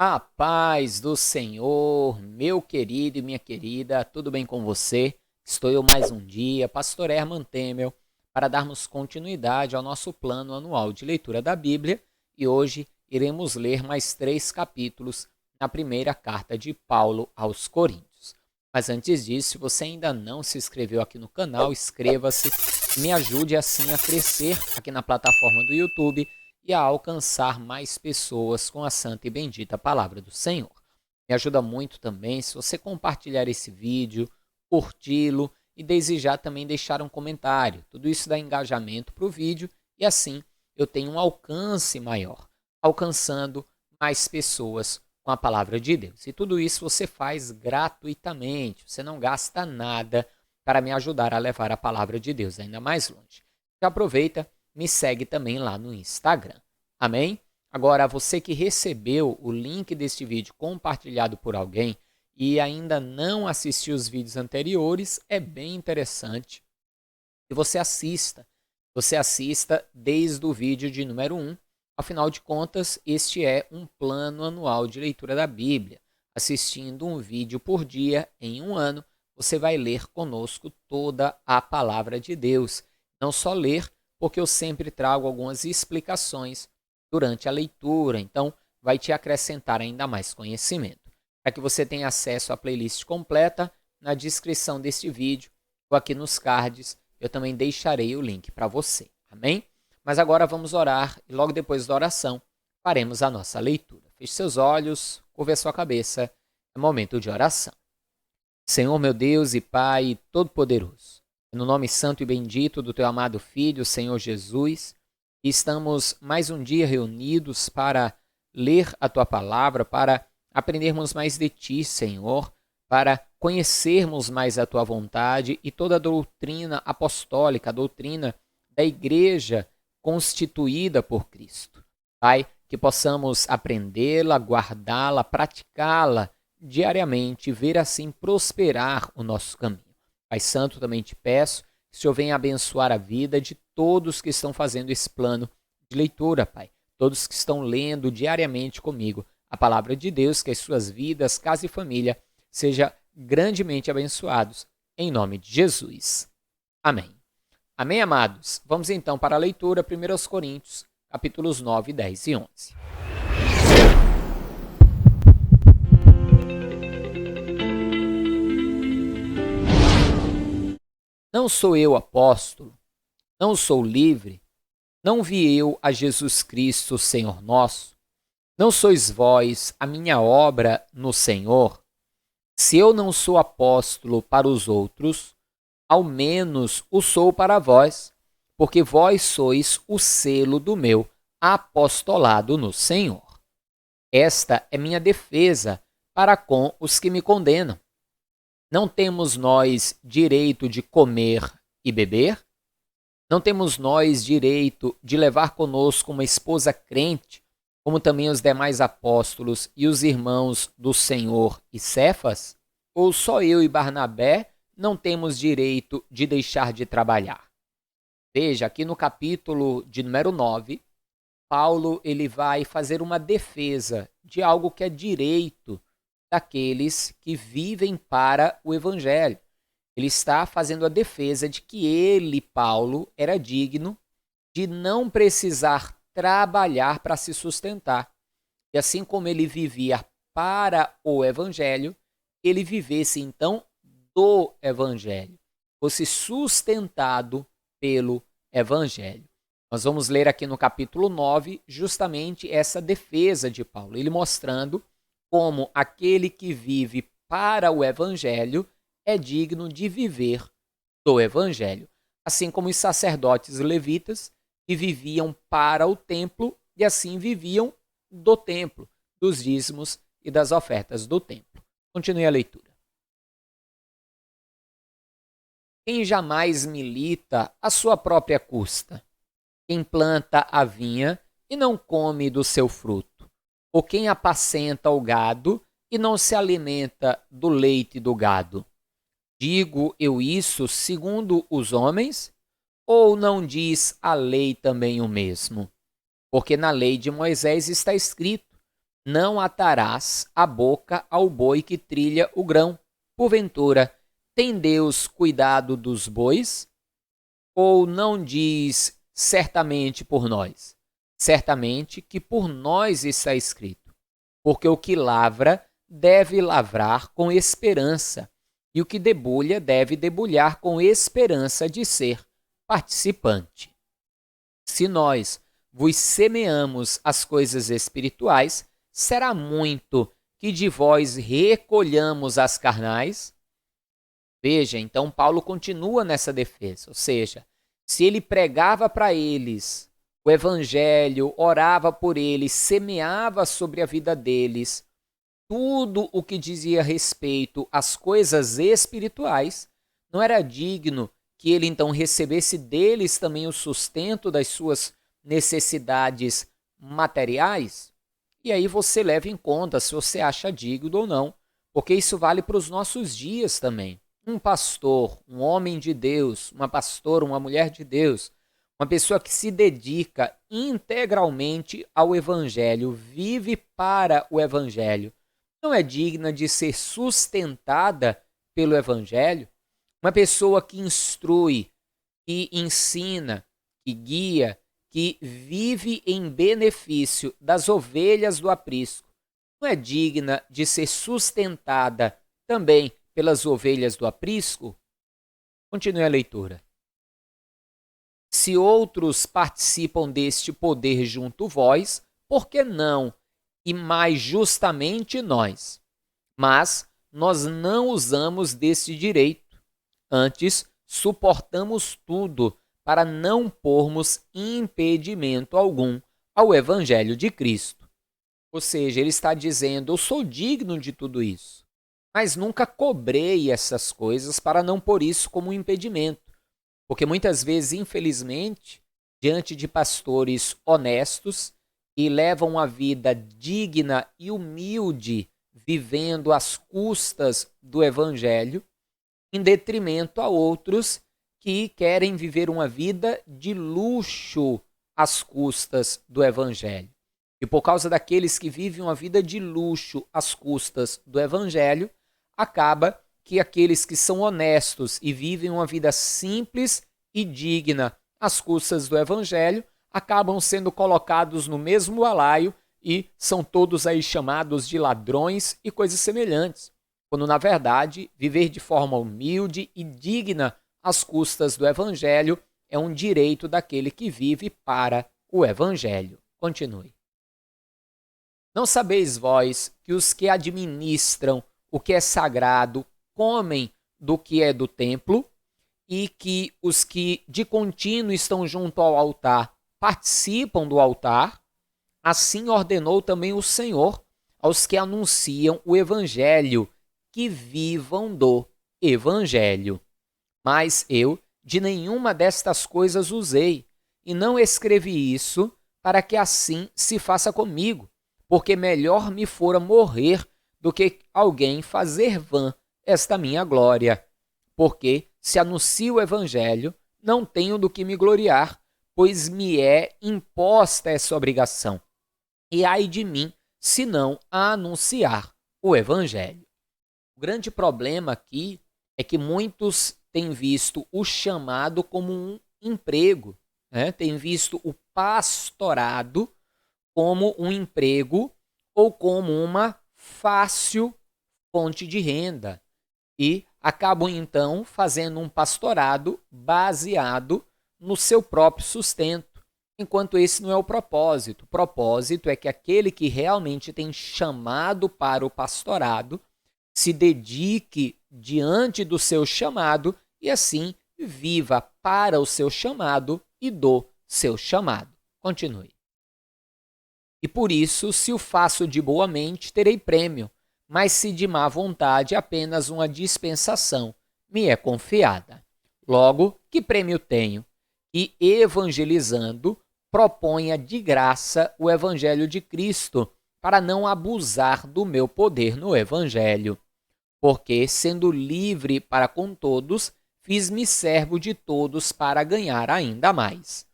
A paz do Senhor, meu querido e minha querida, tudo bem com você? Estou eu mais um dia, Pastor Herman Temel, para darmos continuidade ao nosso plano anual de leitura da Bíblia e hoje iremos ler mais 3 capítulos na primeira carta de Paulo aos Coríntios. Mas antes disso, se você ainda não se inscreveu aqui no canal, inscreva-se e me ajude assim a crescer aqui na plataforma do YouTube e a alcançar mais pessoas com a santa e bendita palavra do Senhor. Me ajuda muito também se você compartilhar esse vídeo, curti-lo e desejar também deixar um comentário. Tudo isso dá engajamento para o vídeo e assim eu tenho um alcance maior, alcançando mais pessoas com a palavra de Deus. E tudo isso você faz gratuitamente, você não gasta nada para me ajudar a levar a palavra de Deus ainda mais longe. Já aproveita, me segue também lá no Instagram. Amém? Agora, você que recebeu o link deste vídeo compartilhado por alguém e ainda não assistiu os vídeos anteriores, é bem interessante que você assista. Você assista desde o vídeo de número 1. Afinal de contas, este é um plano anual de leitura da Bíblia. Assistindo um vídeo por dia em um ano, você vai ler conosco toda a palavra de Deus. Não só ler, porque eu sempre trago algumas explicações durante a leitura, então vai te acrescentar ainda mais conhecimento. Para que você tenha acesso à playlist completa, na descrição deste vídeo ou aqui nos cards, eu também deixarei o link para você. Amém? Mas agora vamos orar e logo depois da oração faremos a nossa leitura. Feche seus olhos, curva a sua cabeça, é momento de oração. Senhor meu Deus e Pai Todo-Poderoso, no nome santo e bendito do Teu amado Filho, Senhor Jesus, estamos mais um dia reunidos para ler a Tua palavra, para aprendermos mais de Ti, Senhor, para conhecermos mais a Tua vontade e toda a doutrina apostólica, a doutrina da Igreja constituída por Cristo. Pai, que possamos aprendê-la, guardá-la, praticá-la diariamente, ver assim prosperar o nosso caminho. Pai Santo, também te peço que o Senhor venha abençoar a vida de todos que estão fazendo esse plano de leitura, Pai. Todos que estão lendo diariamente comigo a palavra de Deus, que as suas vidas, casa e família sejam grandemente abençoados. Em nome de Jesus. Amém. Amém, amados? Vamos então para a leitura, 1 Coríntios, capítulos 9, 10 e 11. Não sou eu apóstolo, não sou livre, não vi eu a Jesus Cristo, Senhor nosso? Não sois vós a minha obra no Senhor? Se eu não sou apóstolo para os outros, ao menos o sou para vós, porque vós sois o selo do meu apostolado no Senhor. Esta é minha defesa para com os que me condenam. Não temos nós direito de comer e beber? Não temos nós direito de levar conosco uma esposa crente, como também os demais apóstolos e os irmãos do Senhor e Cefas? Ou só eu e Barnabé não temos direito de deixar de trabalhar? Veja, aqui no capítulo de número 9, Paulo ele vai fazer uma defesa de algo que é direito daqueles que vivem para o Evangelho. Ele está fazendo a defesa de que ele, Paulo, era digno de não precisar trabalhar para se sustentar. E assim como ele vivia para o Evangelho, ele vivesse então do Evangelho, fosse sustentado pelo Evangelho. Nós vamos ler aqui no capítulo 9 justamente essa defesa de Paulo, ele mostrando como aquele que vive para o Evangelho é digno de viver do Evangelho, assim como os sacerdotes levitas que viviam para o templo e assim viviam do templo, dos dízimos e das ofertas do templo. Continue a leitura. Quem jamais milita à sua própria custa? Quem planta a vinha e não come do seu fruto? Ou quem apacenta o gado e não se alimenta do leite do gado? Digo eu isso segundo os homens? Ou não diz a lei também o mesmo? Porque na lei de Moisés está escrito: não atarás a boca ao boi que trilha o grão. Porventura, tem Deus cuidado dos bois? Ou não diz certamente por nós? Certamente que por nós está escrito. Porque o que lavra deve lavrar com esperança, e o que debulha deve debulhar com esperança de ser participante. Se nós vos semeamos as coisas espirituais, será muito que de vós recolhamos as carnais? Veja, então Paulo continua nessa defesa, ou seja, se ele pregava para eles o evangelho, orava por eles, semeava sobre a vida deles tudo o que dizia respeito às coisas espirituais, não era digno que ele então recebesse deles também o sustento das suas necessidades materiais? E aí você leva em conta se você acha digno ou não, porque isso vale para os nossos dias também. Um pastor, um homem de Deus, uma pastora, uma mulher de Deus, uma pessoa que se dedica integralmente ao Evangelho, vive para o Evangelho, não é digna de ser sustentada pelo Evangelho? Uma pessoa que instrui, que ensina, que guia, que vive em benefício das ovelhas do aprisco, não é digna de ser sustentada também pelas ovelhas do aprisco? Continue a leitura. Se outros participam deste poder junto vós, por que não? E mais justamente nós. Mas nós não usamos desse direito. Antes, suportamos tudo para não pormos impedimento algum ao Evangelho de Cristo. Ou seja, ele está dizendo, eu sou digno de tudo isso, mas nunca cobrei essas coisas para não pôr isso como um impedimento. Porque muitas vezes, infelizmente, diante de pastores honestos e levam uma vida digna e humilde, vivendo às custas do Evangelho, em detrimento a outros que querem viver uma vida de luxo às custas do Evangelho. E por causa daqueles que vivem uma vida de luxo às custas do Evangelho, acaba que aqueles que são honestos e vivem uma vida simples e digna às custas do Evangelho acabam sendo colocados no mesmo balaio e são todos aí chamados de ladrões e coisas semelhantes, quando na verdade viver de forma humilde e digna às custas do Evangelho é um direito daquele que vive para o Evangelho. Continue. Não sabeis vós que os que administram o que é sagrado comem do que é do templo, e que os que de contínuo estão junto ao altar participam do altar? Assim ordenou também o Senhor aos que anunciam o Evangelho, que vivam do Evangelho. Mas eu de nenhuma destas coisas usei, e não escrevi isso para que assim se faça comigo, porque melhor me fora morrer do que alguém fazer vã esta minha glória. Porque se anuncio o Evangelho, não tenho do que me gloriar, pois me é imposta essa obrigação. E ai de mim, se não a anunciar o Evangelho. O grande problema aqui é que muitos têm visto o chamado como um emprego, né? Têm visto o pastorado como um emprego ou como uma fácil fonte de renda. E acabam então fazendo um pastorado baseado no seu próprio sustento, enquanto esse não é o propósito. O propósito é que aquele que realmente tem chamado para o pastorado se dedique diante do seu chamado e assim viva para o seu chamado e do seu chamado. Continue. E por isso, se o faço de boa mente, terei prêmio, mas se de má vontade, apenas uma dispensação me é confiada. Logo, que prêmio tenho? E evangelizando, proponha de graça o Evangelho de Cristo, para não abusar do meu poder no Evangelho. Porque, sendo livre para com todos, fiz-me servo de todos para ganhar ainda mais.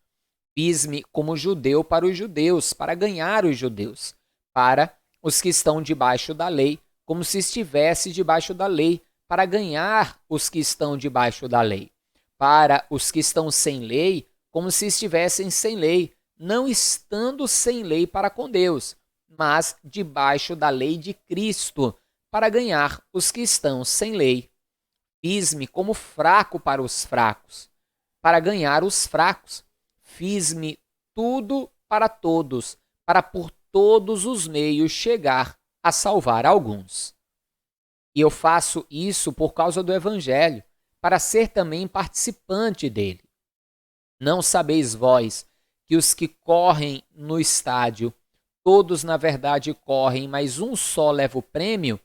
Fiz-me como judeu para os judeus, para ganhar os judeus, para os que estão debaixo da lei, como se estivesse debaixo da lei, para ganhar os que estão debaixo da lei. Para os que estão sem lei, como se estivessem sem lei, não estando sem lei para com Deus, mas debaixo da lei de Cristo, para ganhar os que estão sem lei. Fiz-me como fraco para os fracos, para ganhar os fracos. Fiz-me tudo para todos, para por todos os meios chegar a salvar alguns. E eu faço isso por causa do Evangelho, para ser também participante dele. Não sabeis vós que os que correm no estádio, todos na verdade correm, mas um só leva o prêmio?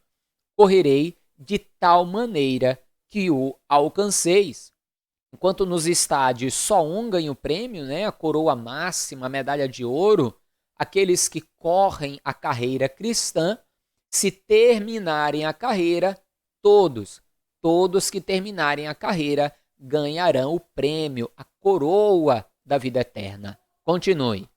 Correrei de tal maneira que o alcanceis. Enquanto nos estádios só um ganha o prêmio, a coroa máxima, a medalha de ouro, aqueles que correm a carreira cristã, se terminarem a carreira, todos que terminarem a carreira ganharão o prêmio, a coroa da vida eterna. Continue.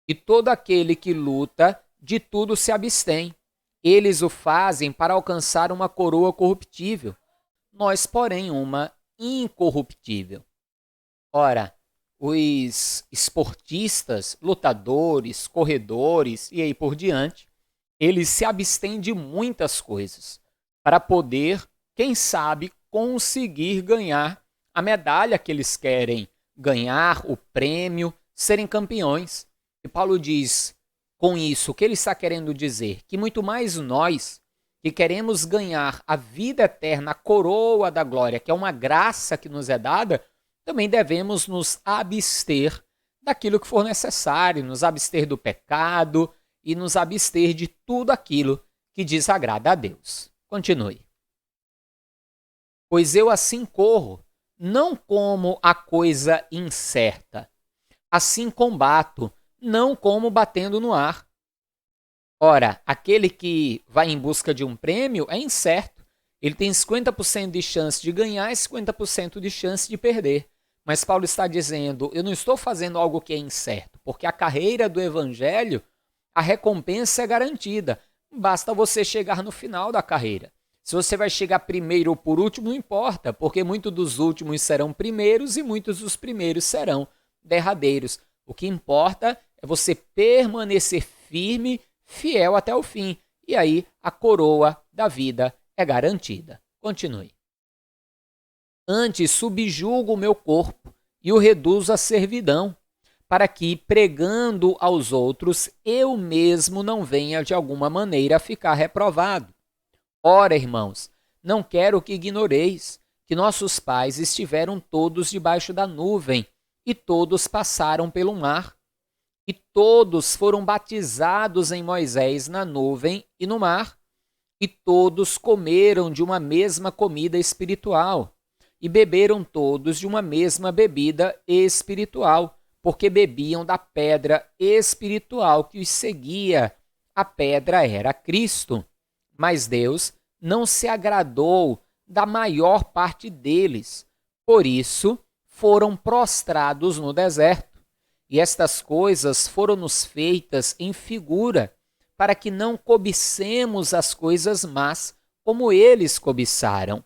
E todo aquele que luta, de tudo se abstém. Eles o fazem para alcançar uma coroa corruptível, nós, porém, uma incorruptível. Ora, os esportistas, lutadores, corredores e aí por diante, eles se abstêm de muitas coisas para poder, quem sabe, conseguir ganhar a medalha que eles querem ganhar, o prêmio, serem campeões. E Paulo diz, com isso, o que ele está querendo dizer? Que muito mais nós, que queremos ganhar a vida eterna, a coroa da glória, que é uma graça que nos é dada, também devemos nos abster daquilo que for necessário, nos abster do pecado e nos abster de tudo aquilo que desagrada a Deus. Continue. Pois eu assim corro, não como a coisa incerta, assim combato, não como batendo no ar. Ora, aquele que vai em busca de um prêmio é incerto. Ele tem 50% de chance de ganhar e 50% de chance de perder. Mas Paulo está dizendo, eu não estou fazendo algo que é incerto, porque a carreira do evangelho, a recompensa é garantida. Basta você chegar no final da carreira. Se você vai chegar primeiro ou por último, não importa, porque muitos dos últimos serão primeiros e muitos dos primeiros serão derradeiros. O que importa é você permanecer firme, fiel até o fim. E aí a coroa da vida é garantida. Continue. Antes subjugo o meu corpo e o reduzo à servidão, para que, pregando aos outros, eu mesmo não venha de alguma maneira a ficar reprovado. Ora, irmãos, não quero que ignoreis que nossos pais estiveram todos debaixo da nuvem e todos passaram pelo mar. E todos foram batizados em Moisés na nuvem e no mar. E todos comeram de uma mesma comida espiritual. E beberam todos de uma mesma bebida espiritual, porque bebiam da pedra espiritual que os seguia. A pedra era Cristo. Mas Deus não se agradou da maior parte deles. Por isso, foram prostrados no deserto. E estas coisas foram-nos feitas em figura, para que não cobicemos as coisas más, como eles cobiçaram.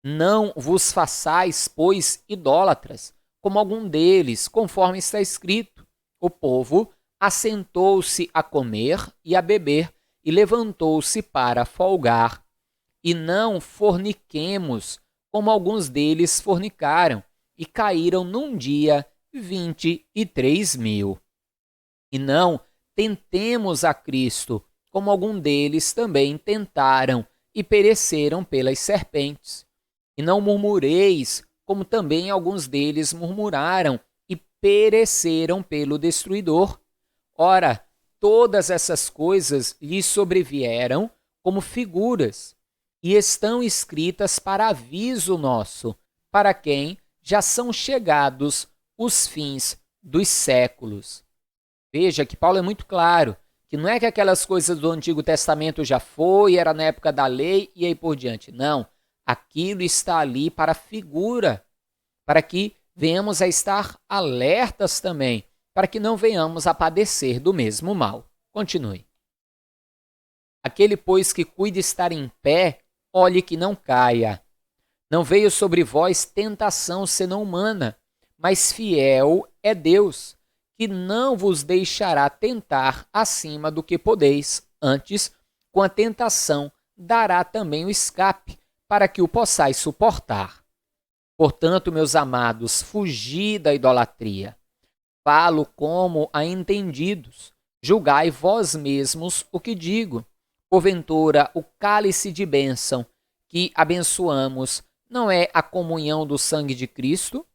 Não vos façais, pois, idólatras, como algum deles, conforme está escrito. O povo assentou-se a comer e a beber, e levantou-se para folgar. E não forniquemos, como alguns deles fornicaram, e caíram num dia 23.000. E não tentemos a Cristo, como algum deles também tentaram, e pereceram pelas serpentes. E não murmureis, como também alguns deles murmuraram, e pereceram pelo destruidor. Ora, todas essas coisas lhes sobrevieram como figuras, e estão escritas para aviso nosso, para quem já são chegados os fins dos séculos. Veja que Paulo é muito claro, que não é que aquelas coisas do Antigo Testamento já foi, era na época da lei e aí por diante. Não, aquilo está ali para figura, para que venhamos a estar alertas também, para que não venhamos a padecer do mesmo mal. Continue. Aquele, pois, que cuida estar em pé, olhe que não caia. Não veio sobre vós tentação senão humana, mas fiel é Deus, que não vos deixará tentar acima do que podeis. Antes, com a tentação, dará também o escape, para que o possais suportar. Portanto, meus amados, fugi da idolatria. Falo como a entendidos. Julgai vós mesmos o que digo. Porventura, o cálice de bênção que abençoamos não é a comunhão do sangue de Cristo?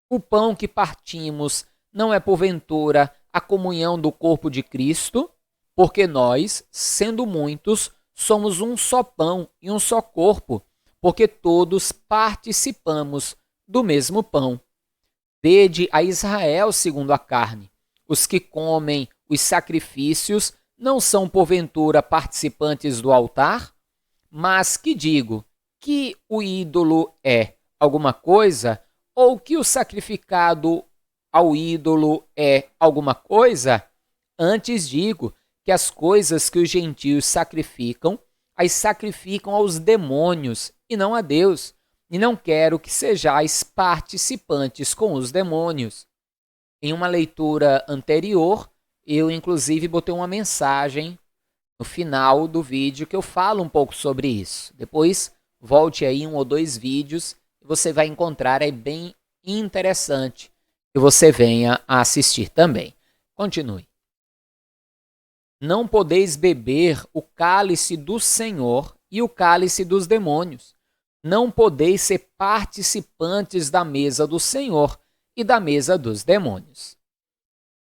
O pão que partimos não é, porventura, a comunhão do corpo de Cristo? Porque nós, sendo muitos, somos um só pão e um só corpo, porque todos participamos do mesmo pão. Vede a Israel segundo a carne. Os que comem os sacrifícios não são, porventura, participantes do altar? Mas que digo, que o ídolo é alguma coisa, ou que o sacrificado ao ídolo é alguma coisa? Antes digo que as coisas que os gentios sacrificam, as sacrificam aos demônios e não a Deus, e não quero que sejais participantes com os demônios. Em uma leitura anterior, eu inclusive botei uma mensagem no final do vídeo que eu falo um pouco sobre isso. Depois, volte aí 1 ou 2 vídeos e você vai encontrar, é bem interessante que você venha a assistir também. Continue. Não podeis beber o cálice do Senhor e o cálice dos demônios. Não podeis ser participantes da mesa do Senhor e da mesa dos demônios.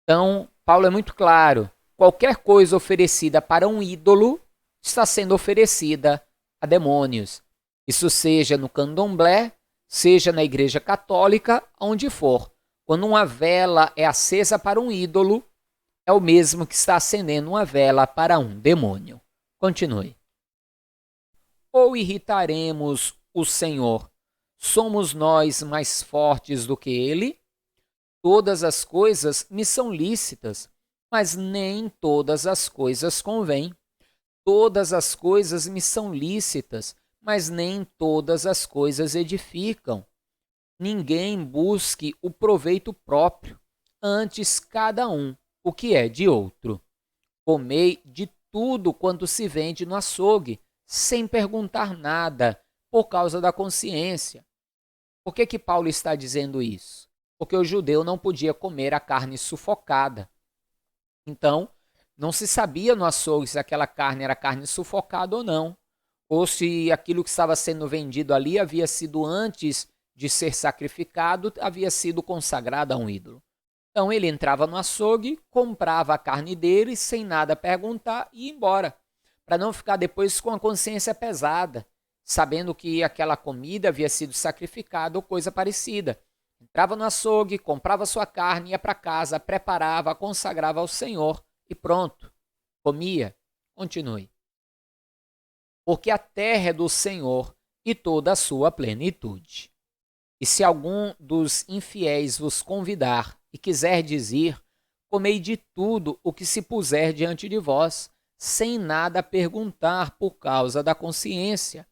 Então, Paulo é muito claro. Qualquer coisa oferecida para um ídolo está sendo oferecida a demônios. Isso seja no candomblé, seja na igreja católica, onde for. Quando uma vela é acesa para um ídolo, é o mesmo que está acendendo uma vela para um demônio. Continue. Ou irritaremos o Senhor? Somos nós mais fortes do que ele? Todas as coisas me são lícitas, mas nem todas as coisas convêm. Todas as coisas me são lícitas, mas nem todas as coisas edificam. Ninguém busque o proveito próprio, antes cada um o que é de outro. Comei de tudo quanto se vende no açougue, sem perguntar nada, por causa da consciência. Por que Paulo está dizendo isso? Porque o judeu não podia comer a carne sufocada. Então, não se sabia no açougue se aquela carne era carne sufocada ou não, ou se aquilo que estava sendo vendido ali havia sido, antes de ser sacrificado, havia sido consagrado a um ídolo. Então ele entrava no açougue, comprava a carne dele sem nada perguntar e ia embora, para não ficar depois com a consciência pesada, sabendo que aquela comida havia sido sacrificada ou coisa parecida. Entrava no açougue, comprava sua carne, ia para casa, preparava, consagrava ao Senhor e pronto, comia. Continue. Porque a terra é do Senhor e toda a sua plenitude. E se algum dos infiéis vos convidar e quiser dizer, comei de tudo o que se puser diante de vós, sem nada perguntar por causa da consciência.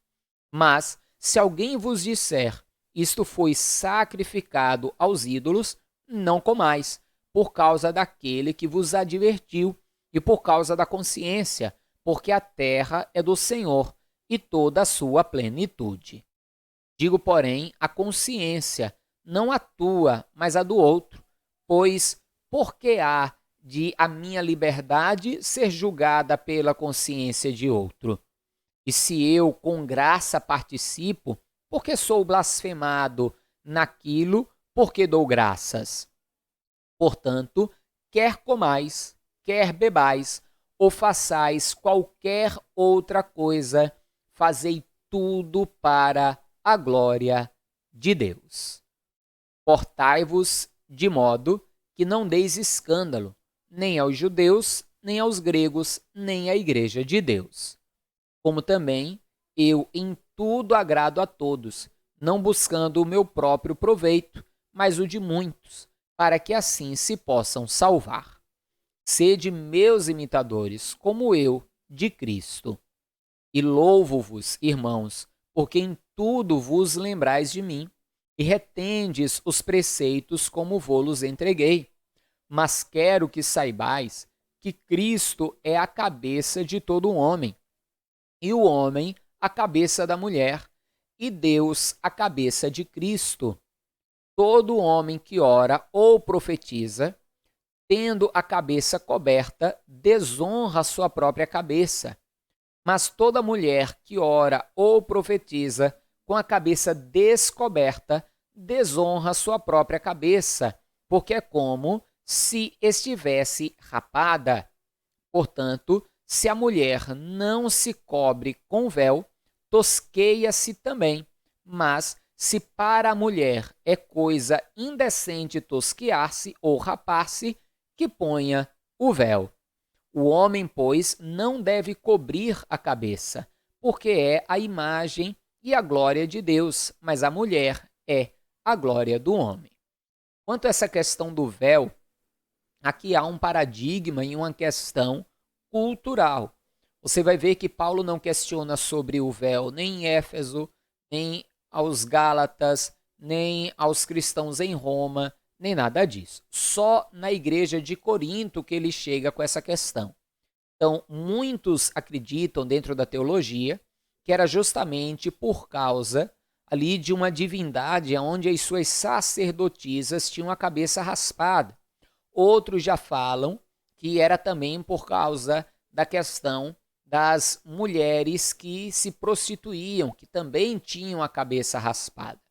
Mas, se alguém vos disser, isto foi sacrificado aos ídolos, não comais, por causa daquele que vos advertiu e por causa da consciência, porque a terra é do Senhor e toda a sua plenitude. Digo, porém, a consciência, não a tua, mas a do outro, pois por que há de a minha liberdade ser julgada pela consciência de outro? E se eu com graça participo, porque sou blasfemado naquilo, porque dou graças? Portanto, quer comais, quer bebais, ou façais qualquer outra coisa, fazei tudo para a glória de Deus. Portai-vos de modo que não deis escândalo, nem aos judeus, nem aos gregos, nem à igreja de Deus. Como também eu em tudo agrado a todos, não buscando o meu próprio proveito, mas o de muitos, para que assim se possam salvar. Sede meus imitadores, como eu de Cristo. E louvo-vos, irmãos, porque em tudo vos lembrais de mim, e retendes os preceitos como vou-los entreguei. Mas quero que saibais que Cristo é a cabeça de todo homem, e o homem a cabeça da mulher, e Deus a cabeça de Cristo. Todo homem que ora ou profetiza, tendo a cabeça coberta, desonra a sua própria cabeça. Mas toda mulher que ora ou profetiza com a cabeça descoberta, desonra a sua própria cabeça, porque é como se estivesse rapada. Portanto, se a mulher não se cobre com véu, tosqueia-se também. Mas se para a mulher é coisa indecente tosquear-se ou rapar-se, que ponha o véu. O homem, pois, não deve cobrir a cabeça, porque é a imagem e a glória de Deus, mas a mulher é a glória do homem. Quanto a essa questão do véu, aqui há um paradigma e uma questão cultural. Você vai ver que Paulo não questiona sobre o véu nem em Éfeso, nem aos Gálatas, nem aos cristãos em Roma, nem nada disso. Só na igreja de Corinto que ele chega com essa questão. Então, muitos acreditam dentro da teologia que era justamente por causa ali de uma divindade onde as suas sacerdotisas tinham a cabeça raspada. Outros já falam que era também por causa da questão das mulheres que se prostituíam, que também tinham a cabeça raspada.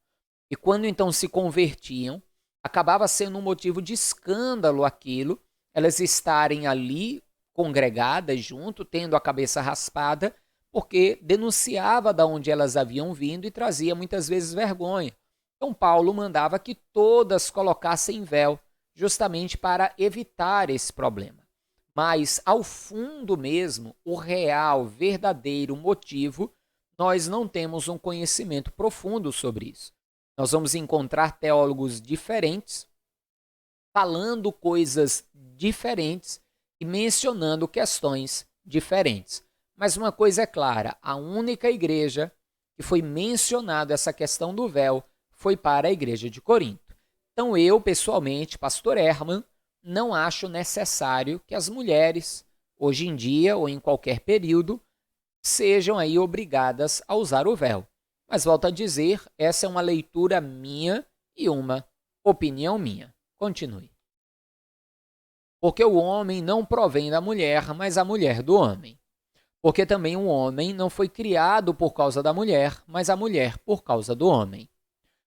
E quando então se convertiam, acabava sendo um motivo de escândalo aquilo, elas estarem ali congregadas junto, tendo a cabeça raspada, porque denunciava de onde elas haviam vindo e trazia muitas vezes vergonha. Então Paulo mandava que todas colocassem véu, justamente para evitar esse problema. Mas, ao fundo mesmo, o real, verdadeiro motivo, nós não temos um conhecimento profundo sobre isso. Nós vamos encontrar teólogos diferentes, falando coisas diferentes e mencionando questões diferentes. Mas uma coisa é clara, a única igreja que foi mencionada essa questão do véu foi para a igreja de Corinto. Então eu, pessoalmente, pastor Herman, não acho necessário que as mulheres, hoje em dia ou em qualquer período, sejam aí obrigadas a usar o véu. Mas volto a dizer, essa é uma leitura minha e uma opinião minha. Continue. Porque o homem não provém da mulher, mas a mulher do homem. Porque também o homem não foi criado por causa da mulher, mas a mulher por causa do homem.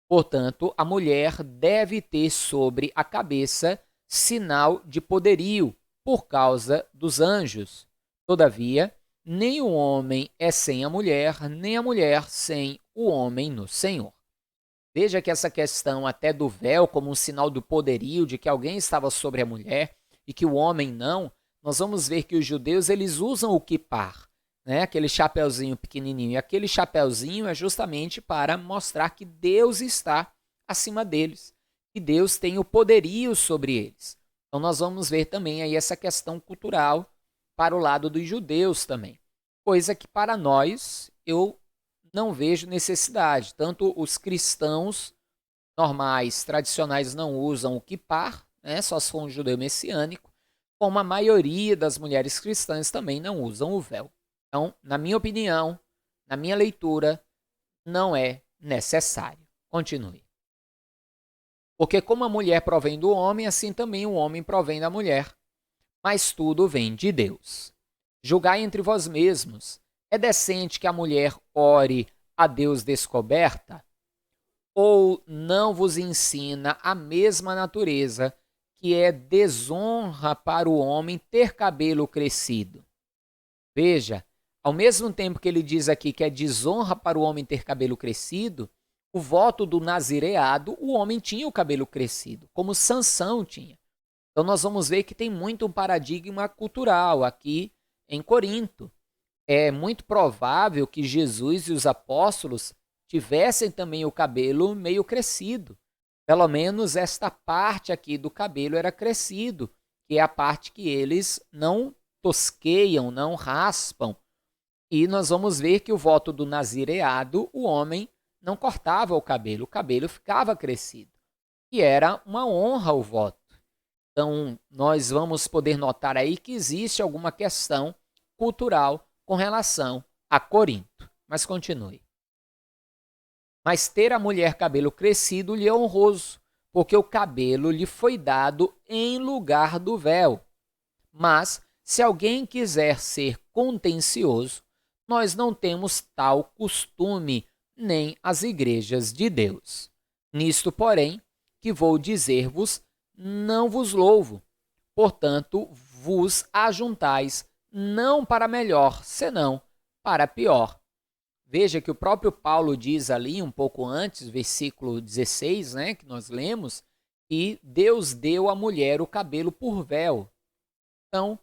Portanto, a mulher deve ter sobre a cabeça sinal de poderio por causa dos anjos. Todavia, nem o homem é sem a mulher, nem a mulher sem o homem no Senhor. Veja que essa questão até do véu como um sinal do poderio, de que alguém estava sobre a mulher e que o homem não, nós vamos ver que os judeus eles usam o quipar, né? Aquele chapeuzinho pequenininho. E aquele chapeuzinho é justamente para mostrar que Deus está acima deles, que Deus tem o poderio sobre eles. Então nós vamos ver também aí essa questão cultural para o lado dos judeus também. Coisa que para nós eu não vejo necessidade. Tanto os cristãos normais, tradicionais, não usam o quipar, né? Só se for um judeu messiânico, como a maioria das mulheres cristãs também não usam o véu. Então, na minha opinião, na minha leitura, não é necessário. Continue. Porque como a mulher provém do homem, assim também o homem provém da mulher. Mas tudo vem de Deus. Julgai entre vós mesmos. É decente que a mulher ore a Deus descoberta? Ou não vos ensina a mesma natureza, que é desonra para o homem ter cabelo crescido? Veja, ao mesmo tempo que ele diz aqui que é desonra para o homem ter cabelo crescido, o voto do nazireado, o homem tinha o cabelo crescido, como Sansão tinha. Então nós vamos ver que tem muito um paradigma cultural aqui em Corinto. É muito provável que Jesus e os apóstolos tivessem também o cabelo meio crescido. Pelo menos esta parte aqui do cabelo era crescido, que é a parte que eles não tosqueiam, não raspam. E nós vamos ver que o voto do nazireado, o homem não cortava o cabelo ficava crescido. E era uma honra o voto. Então, nós vamos poder notar aí que existe alguma questão cultural com relação a Corinto. Mas continue. Mas ter a mulher cabelo crescido lhe é honroso, porque o cabelo lhe foi dado em lugar do véu. Mas, se alguém quiser ser contencioso, nós não temos tal costume, nem as igrejas de Deus. Nisto, porém, que vou dizer-vos, não vos louvo. Portanto, vos ajuntais, não para melhor, senão para pior. Veja que o próprio Paulo diz ali, um pouco antes, versículo 16, né, que nós lemos, que Deus deu à mulher o cabelo por véu. Então,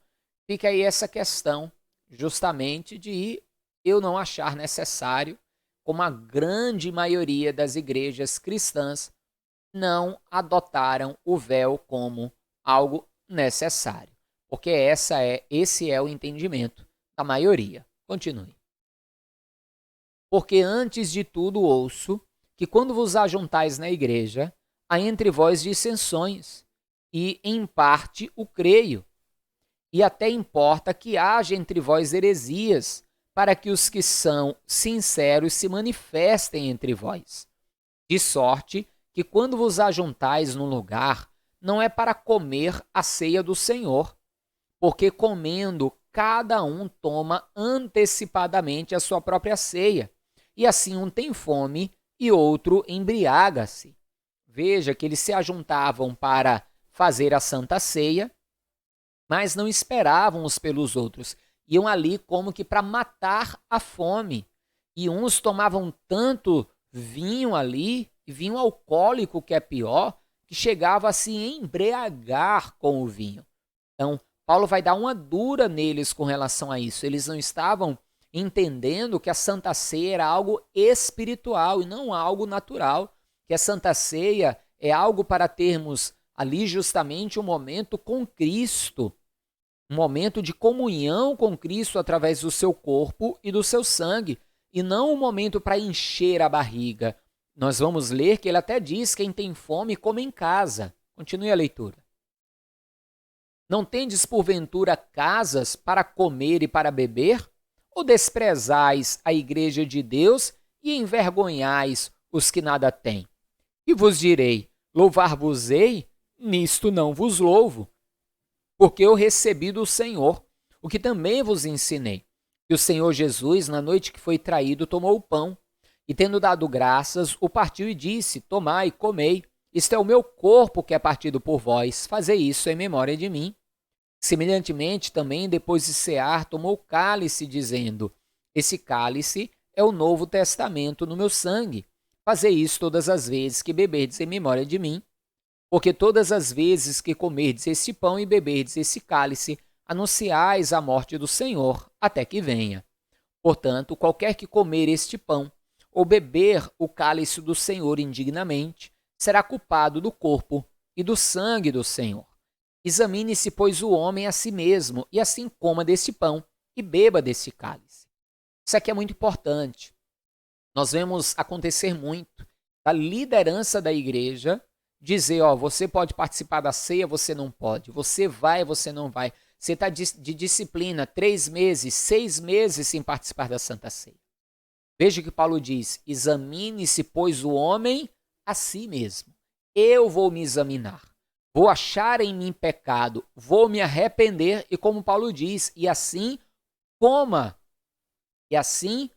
fica aí essa questão, justamente de eu não achar necessário, como a grande maioria das igrejas cristãs não adotaram o véu como algo necessário, porque esse é o entendimento da maioria. Continue. Porque antes de tudo ouço que quando vos ajuntais na igreja, há entre vós dissensões, e em parte o creio. E até importa que haja entre vós heresias, para que os que são sinceros se manifestem entre vós. De sorte que quando vos ajuntais num lugar, não é para comer a ceia do Senhor, porque comendo cada um toma antecipadamente a sua própria ceia, e assim um tem fome e outro embriaga-se. Veja que eles se ajuntavam para fazer a Santa Ceia, mas não esperavam uns pelos outros. Iam ali como que para matar a fome. E uns tomavam tanto vinho ali, vinho alcoólico que é pior, que chegava a se embriagar com o vinho. Então, Paulo vai dar uma dura neles com relação a isso. Eles não estavam entendendo que a Santa Ceia era algo espiritual e não algo natural. Que a Santa Ceia é algo para termos ali justamente um momento com Cristo, um momento de comunhão com Cristo através do seu corpo e do seu sangue, e não um momento para encher a barriga. Nós vamos ler que ele até diz: quem tem fome, come em casa. Continue a leitura. Não tendes porventura casas para comer e para beber? Ou desprezais a igreja de Deus e envergonhais os que nada têm? E vos direi: louvar-vos-ei? Nisto não vos louvo, porque eu recebi do Senhor o que também vos ensinei. Que o Senhor Jesus, na noite que foi traído, tomou o pão, e tendo dado graças, o partiu e disse: tomai, comei, isto é o meu corpo que é partido por vós, fazei isso em memória de mim. Semelhantemente, também, depois de cear, tomou o cálice, dizendo: esse cálice é o novo testamento no meu sangue. Fazei isso todas as vezes que beberdes em memória de mim. Porque todas as vezes que comerdes esse pão e beberdes esse cálice, anunciais a morte do Senhor, até que venha. Portanto, qualquer que comer este pão, ou beber o cálice do Senhor indignamente, será culpado do corpo e do sangue do Senhor. Examine-se, pois, o homem a si mesmo, e assim coma desse pão e beba desse cálice. Isso aqui é muito importante. Nós vemos acontecer muito da liderança da igreja dizer: ó, você pode participar da ceia, você não pode. Você vai, você não vai. Você está de disciplina 3 meses, 6 meses sem participar da Santa Ceia. Veja que Paulo diz: examine-se, pois, o homem a si mesmo. Eu vou me examinar. Vou achar em mim pecado. Vou me arrepender. E como Paulo diz, e assim coma. E assim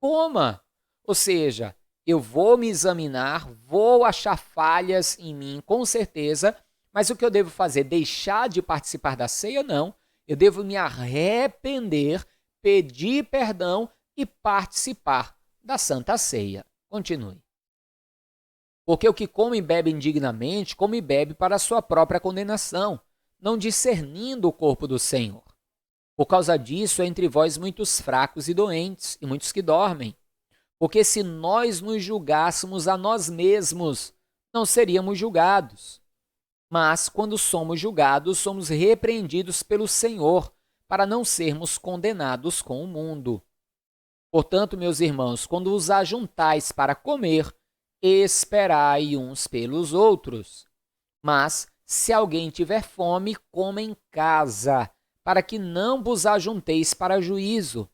coma. Ou seja, eu vou me examinar, vou achar falhas em mim, com certeza, mas o que eu devo fazer? Deixar de participar da ceia? Não. Eu devo me arrepender, pedir perdão e participar da Santa Ceia. Continue. Porque o que come e bebe indignamente, come e bebe para a sua própria condenação, não discernindo o corpo do Senhor. Por causa disso, há entre vós muitos fracos e doentes, e muitos que dormem. Porque se nós nos julgássemos a nós mesmos, não seríamos julgados. Mas, quando somos julgados, somos repreendidos pelo Senhor, para não sermos condenados com o mundo. Portanto, meus irmãos, quando vos ajuntais para comer, esperai uns pelos outros. Mas, se alguém tiver fome, coma em casa, para que não vos ajunteis para juízo.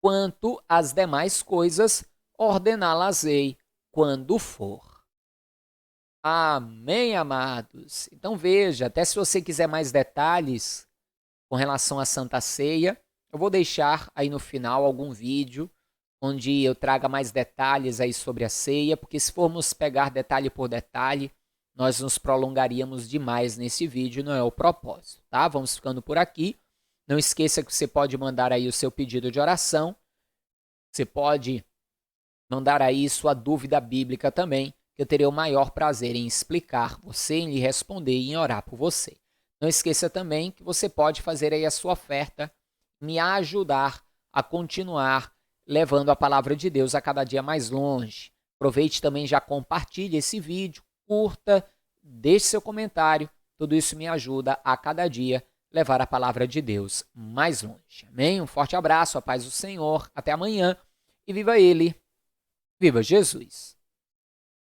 Quanto às demais coisas, ordená-las-ei quando for. Amém, amados? Então veja, até se você quiser mais detalhes com relação à Santa Ceia, eu vou deixar aí no final algum vídeo onde eu traga mais detalhes aí sobre a ceia, porque se formos pegar detalhe por detalhe, nós nos prolongaríamos demais nesse vídeo, não é o propósito, tá? Vamos ficando por aqui. Não esqueça que você pode mandar aí o seu pedido de oração, você pode mandar aí sua dúvida bíblica também, que eu terei o maior prazer em explicar você, em lhe responder e em orar por você. Não esqueça também que você pode fazer aí a sua oferta, me ajudar a continuar levando a palavra de Deus a cada dia mais longe. Aproveite também, já compartilhe esse vídeo, curta, deixe seu comentário. Tudo isso me ajuda a cada dia levar a palavra de Deus mais longe. Amém? Um forte abraço, a paz do Senhor. Até amanhã e viva Ele, viva Jesus!